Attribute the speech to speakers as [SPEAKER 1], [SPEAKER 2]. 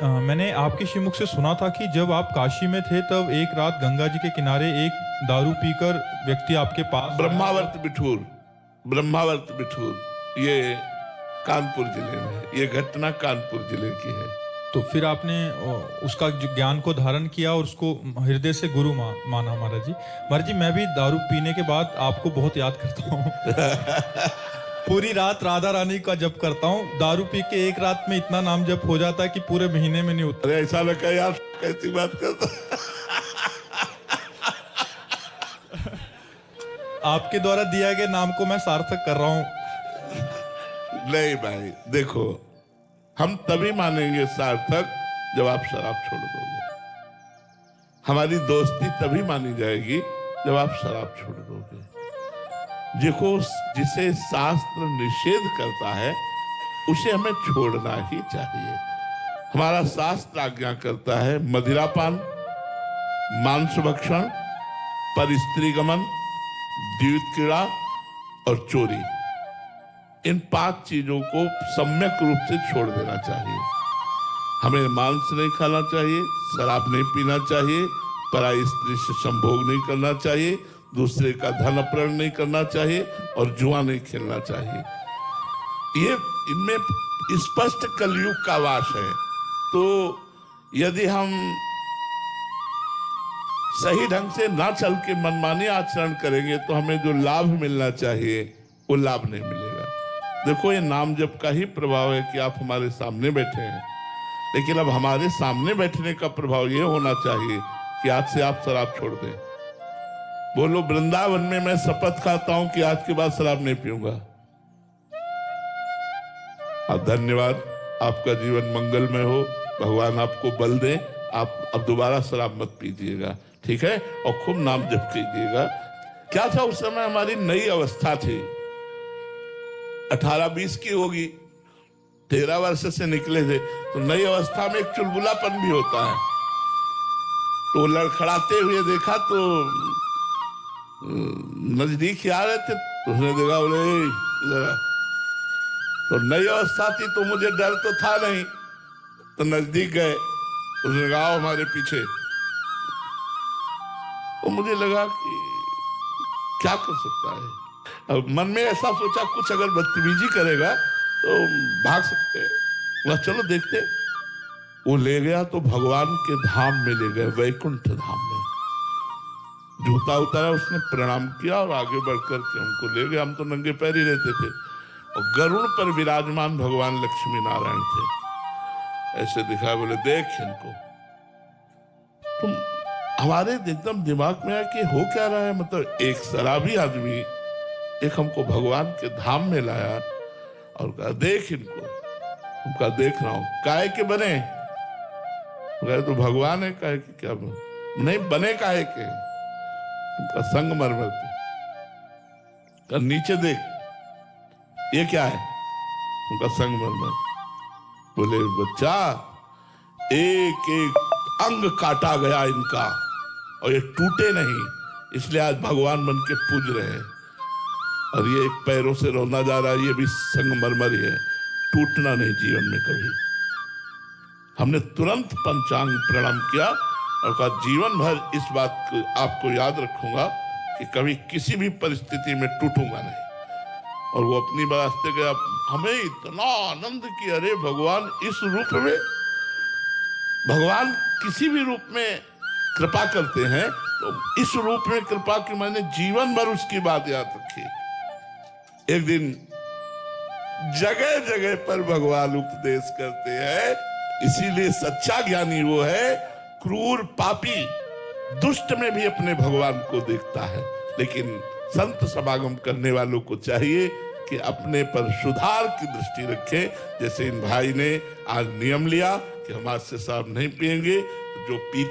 [SPEAKER 1] मैंने आपके श्रीमुख से सुना था कि जब आप काशी में थे तब एक रात गंगा जी के किनारे एक दारू पीकर व्यक्ति आपके पास
[SPEAKER 2] ब्रह्मावर्त बिठूर ये कानपुर जिले में है। ये घटना कानपुर जिले की है।
[SPEAKER 1] तो फिर आपने उसका ज्ञान को धारण किया और उसको हृदय से गुरु माना। महाराज जी, मैं भी दारू पीने के बाद आपको बहुत याद करता हूँ। पूरी रात राधा रानी का जप करता हूँ। दारू पी के एक रात में इतना नाम जप हो जाता है कि पूरे महीने में नहीं उतर।
[SPEAKER 2] अरे ऐसा लगा यार, कैसी बात करता।
[SPEAKER 1] आपके द्वारा दिया गए नाम को मैं सार्थक कर रहा हूँ।
[SPEAKER 2] नहीं भाई देखो, हम तभी मानेंगे सार्थक जब आप शराब छोड़ दोगे। हमारी दोस्ती तभी मानी जाएगी जब आप शराब छोड़ दोगे। जिसे शास्त्र निषेध करता है उसे हमें छोड़ना ही चाहिए। हमारा शास्त्र आज्ञा करता है मदिरापान, मांस भक्षण, परस्त्री गमन, द्यूत क्रीड़ा और चोरी। इन 5 चीजों को सम्यक रूप से छोड़ देना चाहिए। हमें मांस नहीं खाना चाहिए, शराब नहीं पीना चाहिए, पराई स्त्री से संभोग नहीं करना चाहिए, दूसरे का धन अपहरण नहीं करना चाहिए और जुआ नहीं खेलना चाहिए। ये इनमें स्पष्ट कलयुग का वास है। तो यदि हम सही ढंग से ना चल के मनमानी आचरण करेंगे तो हमें जो लाभ मिलना चाहिए वो लाभ नहीं मिलेगा। देखो, ये नाम जप का ही प्रभाव है कि आप हमारे सामने बैठे हैं, लेकिन अब हमारे सामने बैठने का प्रभाव ये होना चाहिए कि आज से आप शराब छोड़ दें। बोलो, वृंदावन में मैं शपथ खाता हूं कि आज के बाद शराब नहीं पीऊंगा। आप धन्यवाद, आपका जीवन मंगलमय हो, भगवान आपको बल दे। आप अब दोबारा शराब मत पीजिएगा, ठीक है? और खूब नाम जप कीजिएगा। क्या था उस समय, हमारी नई अवस्था थी, 18-20 की होगी, 13 वर्ष से निकले थे। तो नई अवस्था में एक चुलबुलापन भी होता है। तो लड़खड़ाते हुए देखा तो नजदीक आ रहे थे, तो उसने देखा, बोले जरा। तो नई अवस्था थी तो मुझे डर तो था नहीं, तो नजदीक गए, उसने कहा आओ हमारे पीछे। तो मुझे लगा कि क्या कर सकता है। अब मन में ऐसा सोचा, कुछ अगर बदतमीजी करेगा तो भाग सकते हैं, चलो देखते। वो ले गया तो भगवान के धाम में ले गए, वैकुंठ धाम में। जूता उतारा, उसने प्रणाम किया और आगे बढ़कर के हमको ले गए। हम तो नंगे पैर ही रहते थे और गरुड़ पर विराजमान भगवान लक्ष्मी नारायण थे। ऐसे दिखा, बोले देख इनको। तुम हमारे एकदम दिमाग में आया कि हो क्या रहा है। मतलब एक शराबी आदमी एक हमको भगवान के धाम में लाया और कहा देख इनको। उनका देख रहा हूं, काहे के बने? तो भगवान है, काहे के क्या बने? नहीं बने काहे के, उनका संगमरमर पे। नीचे देख, ये क्या है? उनका संगमरमर। बोले बच्चा, एक एक अंग काटा गया इनका और ये टूटे नहीं, इसलिए आज भगवान बन के पूज रहे हैं। और ये एक पैरों से रौंदा जा रहा है, ये भी संगमरमर ही है, टूटना नहीं जीवन में कभी। हमने तुरंत पंचांग प्रणाम किया और कहा जीवन भर इस बात को आपको याद रखूंगा कि कभी किसी भी परिस्थिति में टूटूंगा नहीं। और वो अपनी रास्ते गया। हमें इतना आनंद कि अरे भगवान इस रूप में, भगवान किसी भी रूप में कृपा करते हैं, तो इस रूप में कृपा की मैंने जीवन भर उसकी बात याद रखी। एक दिन जगह जगह पर भगवान उपदेश करते हैं, इसीलिए सच्चा ज्ञानी वो है, क्रूर पापी दुष्ट में भी अपने भगवान को देखता है। लेकिन संत समागम करने वालों को चाहिए कि अपने पर सुधार की दृष्टि रखें। जैसे इन भाई ने आज नियम लिया कि हम आज से शराब नहीं पिएंगे, जो पीते